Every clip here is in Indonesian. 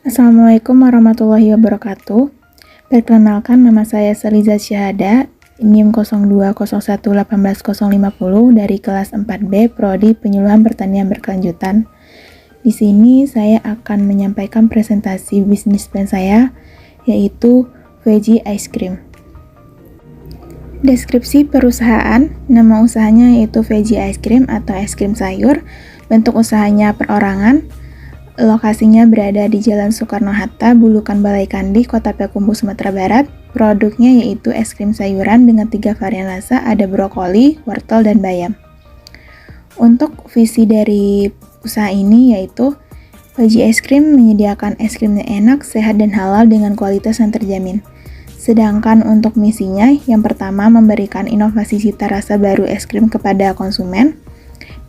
Assalamualaikum warahmatullahi wabarakatuh. Perkenalkan, nama saya Seliza Syahada, NIM 0201181050 dari kelas 4B Prodi Penyuluhan Pertanian Berkelanjutan. Di sini saya akan menyampaikan presentasi bisnis plan saya, yaitu Veggie Ice Cream. Deskripsi perusahaan, nama usahanya yaitu Veggie Ice Cream atau es krim sayur. Bentuk usahanya perorangan. Lokasinya berada di Jalan Soekarno-Hatta, Bulukan Balai Kandih, Kota Payakumbuh, Sumatera Barat. Produknya yaitu es krim sayuran dengan 3 varian rasa, ada brokoli, wortel, dan bayam. Untuk visi dari usaha ini yaitu Veggie Ice Cream menyediakan es krim yang enak, sehat, dan halal dengan kualitas yang terjamin. Sedangkan untuk misinya, yang pertama memberikan inovasi cita rasa baru es krim kepada konsumen.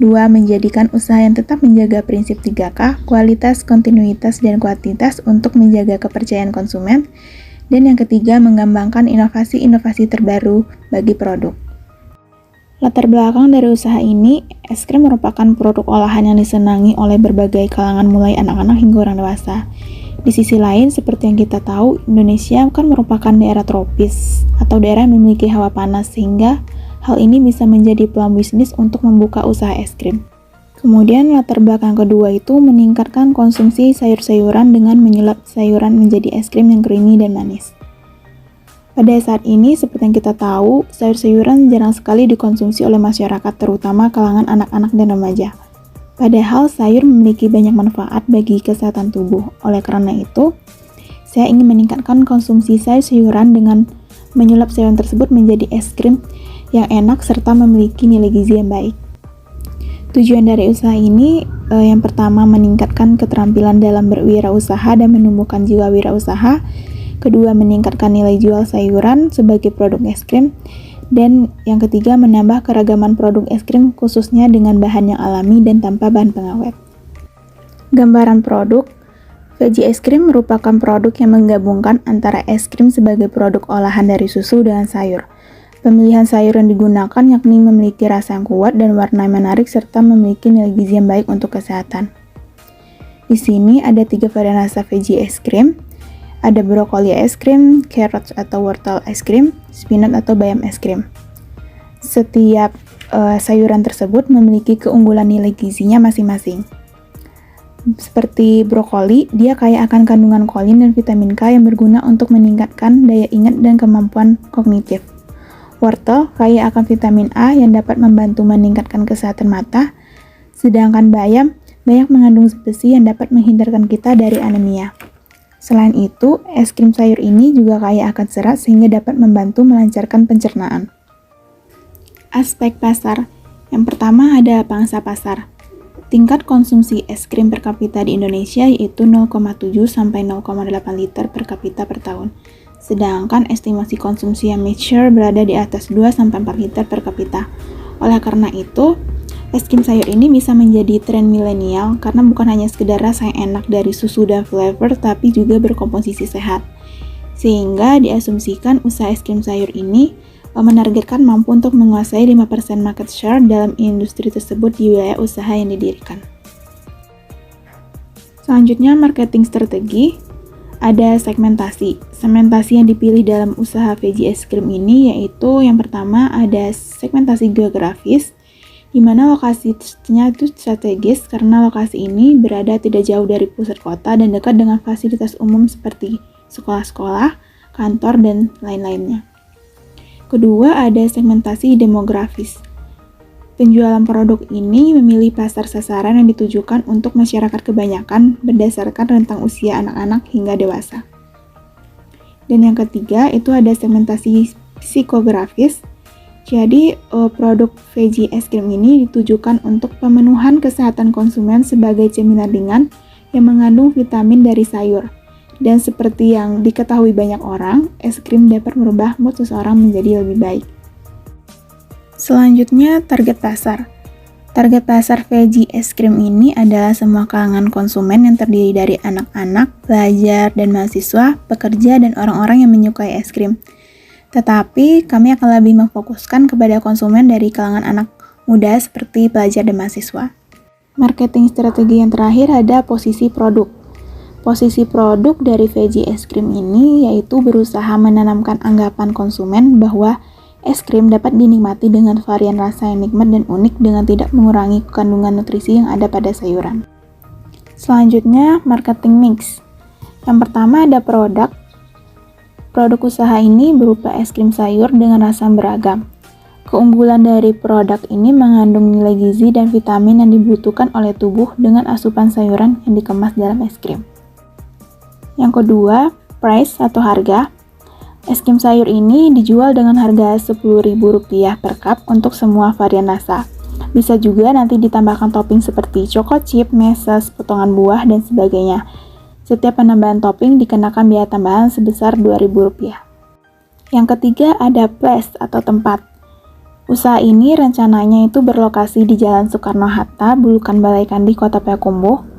2. Menjadikan usaha yang tetap menjaga prinsip 3K, kualitas, kontinuitas, dan kuantitas untuk menjaga kepercayaan konsumen. Dan yang ketiga, mengembangkan inovasi-inovasi terbaru bagi produk. Latar belakang dari usaha ini, es krim merupakan produk olahan yang disenangi oleh berbagai kalangan mulai anak-anak hingga orang dewasa. Di sisi lain, seperti yang kita tahu, Indonesia kan merupakan daerah tropis atau daerah yang memiliki hawa panas, sehingga hal ini bisa menjadi peluang bisnis untuk membuka usaha es krim. Kemudian latar belakang kedua itu meningkatkan konsumsi sayur-sayuran dengan menyulap sayuran menjadi es krim yang creamy dan manis. Pada saat ini, seperti yang kita tahu, sayur-sayuran jarang sekali dikonsumsi oleh masyarakat, terutama kalangan anak-anak dan remaja. Padahal sayur memiliki banyak manfaat bagi kesehatan tubuh. Oleh karena itu, saya ingin meningkatkan konsumsi sayur-sayuran dengan menyulap sayuran tersebut menjadi es krim yang enak serta memiliki nilai gizi yang baik. Tujuan dari usaha ini yang pertama meningkatkan keterampilan dalam berwirausaha dan menumbuhkan jiwa wirausaha. Kedua, meningkatkan nilai jual sayuran sebagai produk es krim. Dan yang ketiga, menambah keragaman produk es krim khususnya dengan bahan yang alami dan tanpa bahan pengawet. Gambaran produk. Veggie Ice Cream merupakan produk yang menggabungkan antara es krim sebagai produk olahan dari susu dengan sayur. Pemilihan sayur yang digunakan yakni memiliki rasa yang kuat dan warna yang menarik serta memiliki nilai gizi yang baik untuk kesehatan. Di sini ada 3 varian rasa veggie ice cream. Ada brokoli ice cream, carrot atau wortel ice cream, spinach atau bayam ice cream. Setiap sayuran tersebut memiliki keunggulan nilai gizinya masing-masing. Seperti brokoli, dia kaya akan kandungan kolin dan vitamin K yang berguna untuk meningkatkan daya ingat dan kemampuan kognitif. Wortel kaya akan vitamin A yang dapat membantu meningkatkan kesehatan mata, sedangkan bayam banyak mengandung zat besi yang dapat menghindarkan kita dari anemia. Selain itu, es krim sayur ini juga kaya akan serat sehingga dapat membantu melancarkan pencernaan. Aspek pasar. Yang pertama ada pangsa pasar. Tingkat konsumsi es krim per kapita di Indonesia yaitu 0,7 sampai 0,8 liter per kapita per tahun. Sedangkan estimasi konsumsi yang mature berada di atas 2 sampai 4 liter per kapita. Oleh karena itu, es krim sayur ini bisa menjadi tren milenial karena bukan hanya sekedar rasa yang enak dari susu dan flavor, tapi juga berkomposisi sehat. Sehingga diasumsikan usaha es krim sayur ini menargetkan mampu untuk menguasai 5% market share dalam industri tersebut di wilayah usaha yang didirikan. Selanjutnya, marketing strategi. Ada segmentasi. Segmentasi yang dipilih dalam usaha veggie es krim ini yaitu yang pertama ada segmentasi geografis, di mana lokasinya itu strategis karena lokasi ini berada tidak jauh dari pusat kota dan dekat dengan fasilitas umum seperti sekolah-sekolah, kantor, dan lain-lainnya. Kedua, ada segmentasi demografis. Penjualan produk ini memilih pasar sasaran yang ditujukan untuk masyarakat kebanyakan berdasarkan rentang usia anak-anak hingga dewasa. Dan yang ketiga, itu ada segmentasi psikografis. Jadi, produk veggie es krim ini ditujukan untuk pemenuhan kesehatan konsumen sebagai cemilan ringan yang mengandung vitamin dari sayur. Dan seperti yang diketahui banyak orang, es krim dapat merubah mood seseorang menjadi lebih baik. Selanjutnya, target pasar. Target pasar veggie es krim ini adalah semua kalangan konsumen yang terdiri dari anak-anak, pelajar, dan mahasiswa, pekerja, dan orang-orang yang menyukai es krim. Tetapi, kami akan lebih memfokuskan kepada konsumen dari kalangan anak muda seperti pelajar dan mahasiswa. Marketing strategi yang terakhir ada posisi produk. Posisi produk dari Veggie es krim ini yaitu berusaha menanamkan anggapan konsumen bahwa es krim dapat dinikmati dengan varian rasa yang nikmat dan unik dengan tidak mengurangi kandungan nutrisi yang ada pada sayuran. Selanjutnya, marketing mix. Yang pertama ada produk. Produk usaha ini berupa es krim sayur dengan rasa beragam. Keunggulan dari produk ini mengandung nilai gizi dan vitamin yang dibutuhkan oleh tubuh dengan asupan sayuran yang dikemas dalam es krim. Yang kedua, price atau harga. Es krim sayur ini dijual dengan harga Rp10.000 per cup untuk semua varian rasa. Bisa juga nanti ditambahkan topping seperti choco chip, meses, potongan buah, dan sebagainya. Setiap penambahan topping dikenakan biaya tambahan sebesar Rp2.000. Yang ketiga ada place atau tempat. Usaha ini rencananya itu berlokasi di Jalan Soekarno-Hatta, Bulukan Balai Kandi, Kota Payakumbuh.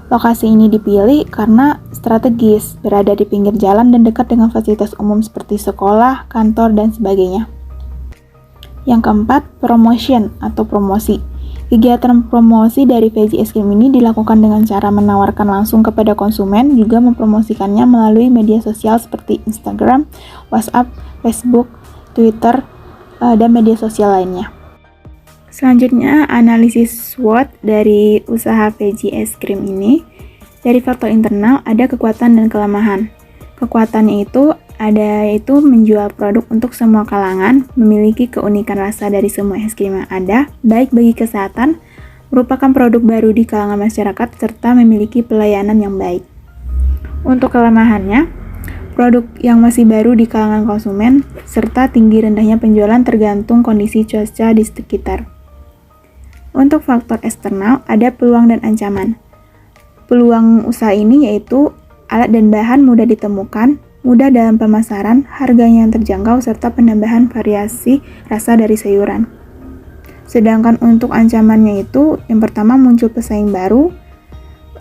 Lokasi ini dipilih karena strategis, berada di pinggir jalan dan dekat dengan fasilitas umum seperti sekolah, kantor, dan sebagainya. Yang keempat, promotion atau promosi. Kegiatan promosi dari Veggie es krim ini dilakukan dengan cara menawarkan langsung kepada konsumen, juga mempromosikannya melalui media sosial seperti Instagram, WhatsApp, Facebook, Twitter, dan media sosial lainnya. Selanjutnya, analisis SWOT dari usaha Veggie es krim ini. Dari faktor internal, ada kekuatan dan kelemahan. Kekuatannya itu yaitu menjual produk untuk semua kalangan, memiliki keunikan rasa dari semua es krim yang ada, baik bagi kesehatan, merupakan produk baru di kalangan masyarakat, serta memiliki pelayanan yang baik. Untuk kelemahannya, produk yang masih baru di kalangan konsumen, serta tinggi rendahnya penjualan tergantung kondisi cuaca di sekitar. Untuk faktor eksternal, ada peluang dan ancaman. Peluang usaha ini yaitu alat dan bahan mudah ditemukan, mudah dalam pemasaran, harganya yang terjangkau, serta penambahan variasi rasa dari sayuran. Sedangkan untuk ancamannya itu, yang pertama muncul pesaing baru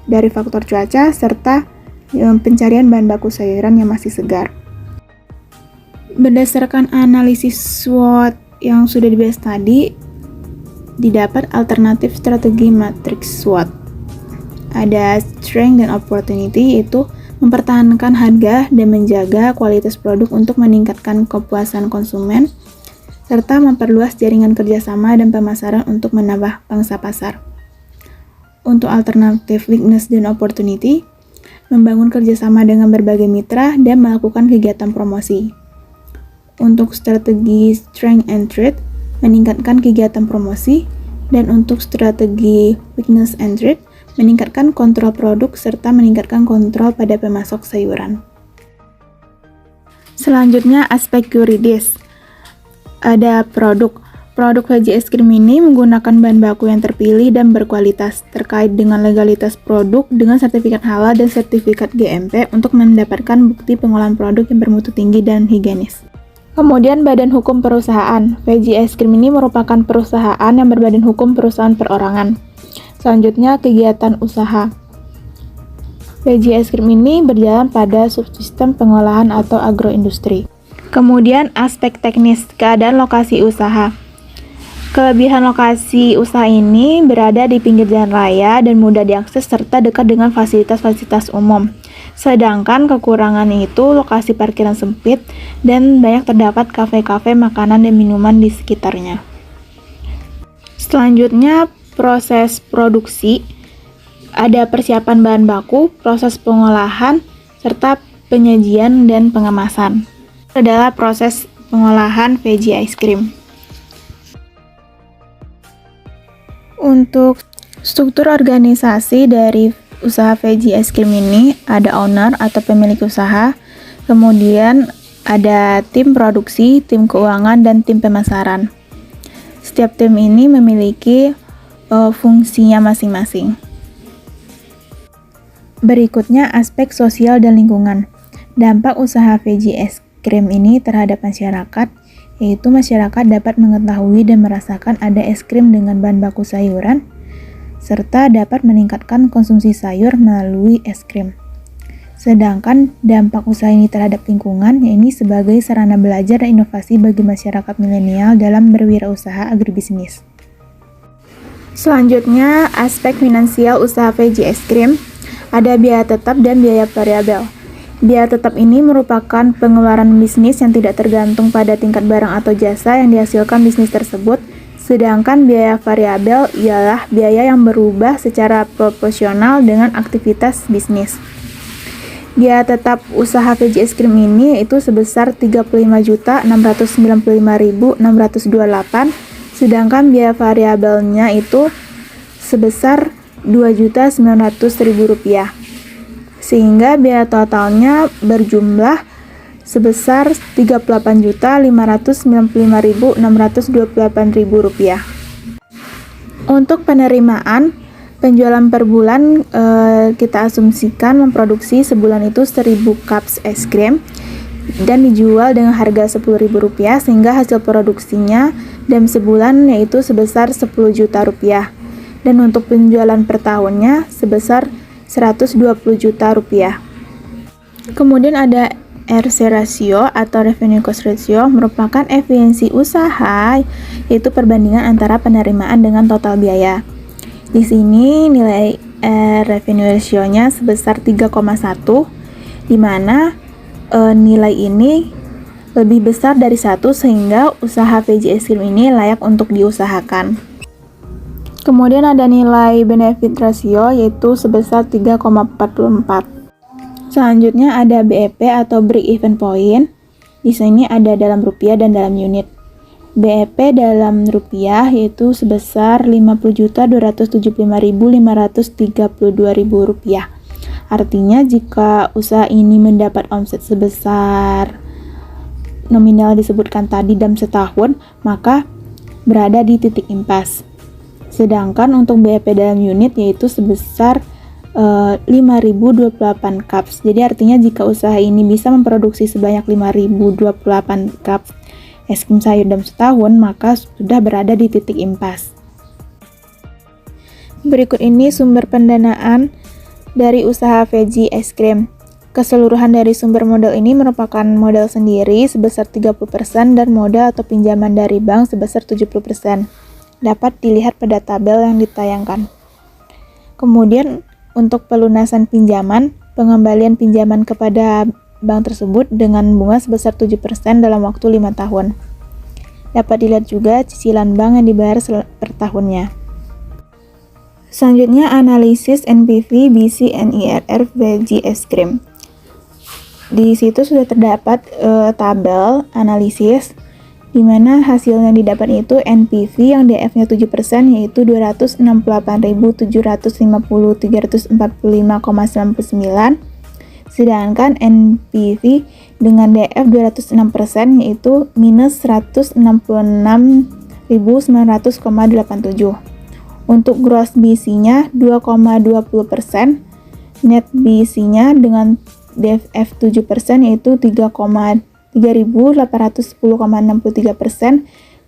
dari faktor cuaca, serta pencarian bahan baku sayuran yang masih segar. Berdasarkan analisis SWOT yang sudah dibahas tadi, didapat alternatif strategi matriks SWOT. Ada strength dan opportunity, yaitu mempertahankan harga dan menjaga kualitas produk untuk meningkatkan kepuasan konsumen, serta memperluas jaringan kerjasama dan pemasaran untuk menambah pangsa pasar. Untuk alternatif weakness dan opportunity, membangun kerjasama dengan berbagai mitra dan melakukan kegiatan promosi. Untuk strategi strength and trade, meningkatkan kegiatan promosi, dan untuk strategi weakness and trade, meningkatkan kontrol produk serta meningkatkan kontrol pada pemasok sayuran. Selanjutnya aspek yuridis. Ada produk. Produk Veggie es krim ini menggunakan bahan baku yang terpilih dan berkualitas terkait dengan legalitas produk dengan sertifikat halal dan sertifikat GMP untuk mendapatkan bukti pengolahan produk yang bermutu tinggi dan higienis. Kemudian badan hukum perusahaan. Veggie es krim ini merupakan perusahaan yang berbadan hukum perusahaan perorangan. Selanjutnya, kegiatan usaha. Veggie es krim ini berjalan pada subsistem pengolahan atau agroindustri. Kemudian, aspek teknis, keadaan lokasi usaha. Kelebihan lokasi usaha ini berada di pinggir jalan raya dan mudah diakses serta dekat dengan fasilitas-fasilitas umum. Sedangkan kekurangannya itu lokasi parkiran sempit dan banyak terdapat kafe-kafe makanan dan minuman di sekitarnya. Selanjutnya, proses produksi, ada persiapan bahan baku, proses pengolahan, serta penyajian dan pengemasan. Itu adalah proses pengolahan Veggie ice cream. Untuk struktur organisasi dari usaha Veggie ice cream ini, ada owner atau pemilik usaha, kemudian ada tim produksi, tim keuangan, dan tim pemasaran. Setiap tim ini memiliki fungsinya masing-masing. Berikutnya aspek sosial dan lingkungan. Dampak usaha Veggie es krim ini terhadap masyarakat, yaitu masyarakat dapat mengetahui dan merasakan ada es krim dengan bahan baku sayuran, serta dapat meningkatkan konsumsi sayur melalui es krim. Sedangkan dampak usaha ini terhadap lingkungan, yaitu sebagai sarana belajar dan inovasi bagi masyarakat milenial dalam berwirausaha agribisnis. Selanjutnya, aspek finansial usaha Veggie es krim. Ada biaya tetap dan biaya variabel. Biaya tetap ini merupakan pengeluaran bisnis yang tidak tergantung pada tingkat barang atau jasa yang dihasilkan bisnis tersebut, sedangkan biaya variabel ialah biaya yang berubah secara proporsional dengan aktivitas bisnis. Biaya tetap usaha VJ Es Krim ini yaitu sebesar 35.695.628, sedangkan biaya variabelnya itu sebesar Rp2.900.000, sehingga biaya totalnya berjumlah sebesar Rp34.595.628. Untuk penerimaan, penjualan per bulan kita asumsikan memproduksi sebulan itu 1000 cups es krim dan dijual dengan harga Rp10.000, sehingga hasil produksinya dalam sebulan yaitu sebesar Rp10 juta. Dan untuk penjualan per tahunnya sebesar Rp120 juta. Kemudian ada RC ratio atau revenue cost ratio, merupakan efisiensi usaha, yaitu perbandingan antara penerimaan dengan total biaya. Di sini nilai revenue ratio-nya sebesar 3,1, di mana nilai ini lebih besar dari 1, sehingga usaha VJ Es Krim ini layak untuk diusahakan. Kemudian ada nilai benefit ratio yaitu sebesar 3,44. Selanjutnya ada BEP atau break even point. Di sini ada dalam rupiah dan dalam unit. BEP dalam rupiah yaitu sebesar Rp50.275.532. Artinya jika usaha ini mendapat omset sebesar nominal disebutkan tadi dalam setahun, maka berada di titik impas. Sedangkan untuk BEP dalam unit yaitu sebesar 5.028 cups. Jadi artinya jika usaha ini bisa memproduksi sebanyak 5.028 cups es krim sayur dalam setahun, maka sudah berada di titik impas. Berikut ini sumber pendanaan dari usaha VJ Es Krim. Keseluruhan dari sumber modal ini merupakan modal sendiri sebesar 30% dan modal atau pinjaman dari bank sebesar 70%. Dapat dilihat pada tabel yang ditayangkan. Kemudian untuk pelunasan pinjaman, pengembalian pinjaman kepada bank tersebut dengan bunga sebesar 7% dalam waktu 5 tahun. Dapat dilihat juga cicilan bank yang dibayar per tahunnya. Selanjutnya analisis NPV, BC, NIRR VJ Es Krim. Di situ sudah terdapat tabel analisis di mana hasil yang didapat itu NPV yang DF-nya 7% yaitu 268.750.345,99, sedangkan NPV dengan DF 206% yaitu minus 166.900,87. Untuk gross BC-nya 2,20%, net BC-nya dengan DF 7% yaitu 3.810,63%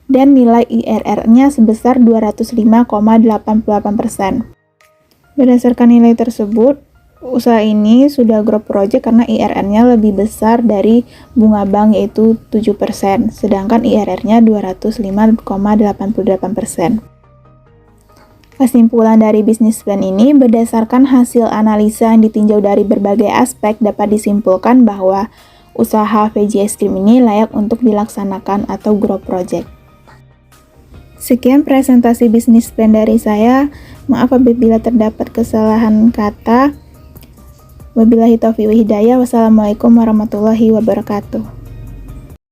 dan nilai IRR-nya sebesar 205,88%. Berdasarkan nilai tersebut, usaha ini sudah growth project karena IRR-nya lebih besar dari bunga bank yaitu 7%, sedangkan IRR-nya 205,88%. Kesimpulan dari bisnis plan ini, berdasarkan hasil analisa yang ditinjau dari berbagai aspek, dapat disimpulkan bahwa usaha VJ Es Krim ini layak untuk dilaksanakan atau growth project. Sekian presentasi bisnis plan dari saya. Maaf apabila terdapat kesalahan kata. Wabillahi taufiq wa hidayah. Wassalamualaikum warahmatullahi wabarakatuh.